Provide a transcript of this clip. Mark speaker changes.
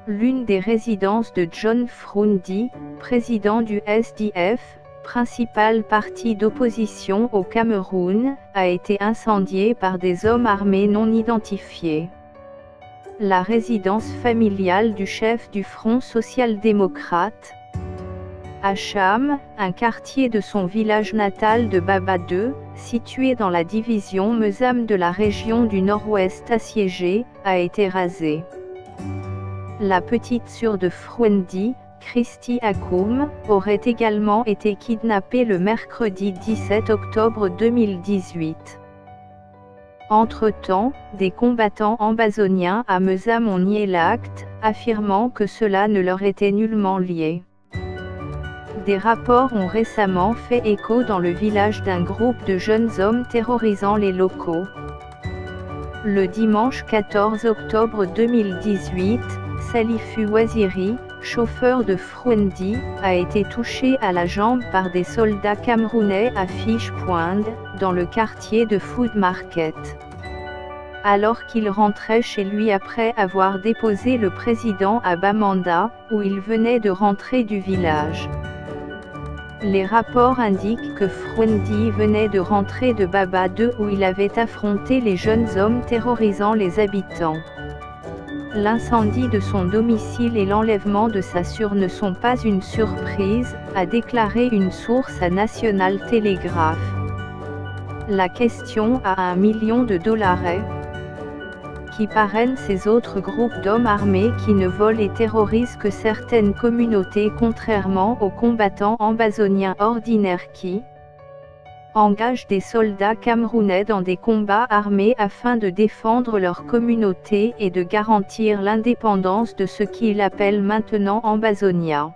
Speaker 1: L'une des résidences de John Froundi, président du SDF, principal parti d'opposition au Cameroun, a été incendiée par des hommes armés non identifiés. La résidence familiale du chef du Front social-démocrate, à Cham, un quartier de son village natal de Baba 2, situé dans la division Mezam de la région du Nord-Ouest assiégée, a été rasée. La petite sœur de Froundi, Christy Akoum, aurait également été kidnappée le mercredi 17 octobre 2018. Entre-temps, des combattants ambazoniens à Mezam ont nié l'acte, affirmant que cela ne leur était nullement lié. Des rapports ont récemment fait écho dans le village d'un groupe de jeunes hommes terrorisant les locaux. Le dimanche 14 octobre 2018, Salifou Waziri, chauffeur de Froundi, a été touché à la jambe par des soldats camerounais à Fiche-Pointe, dans le quartier de Food Market. Alors qu'il rentrait chez lui après avoir déposé le président à Bamenda, où il venait de rentrer du village. Les rapports indiquent que Froundi venait de rentrer de Baba 2 où il avait affronté les jeunes hommes terrorisant les habitants. L'incendie de son domicile et l'enlèvement de sa sœur ne sont pas une surprise, a déclaré une source à National Telegraph. La question à $1 million qui parraine ces autres groupes d'hommes armés qui ne volent et terrorisent que certaines communautés contrairement aux combattants ambazoniens ordinaires qui engagent des soldats camerounais dans des combats armés afin de défendre leur communauté et de garantir l'indépendance de ce qu'il appelle maintenant Ambazonia.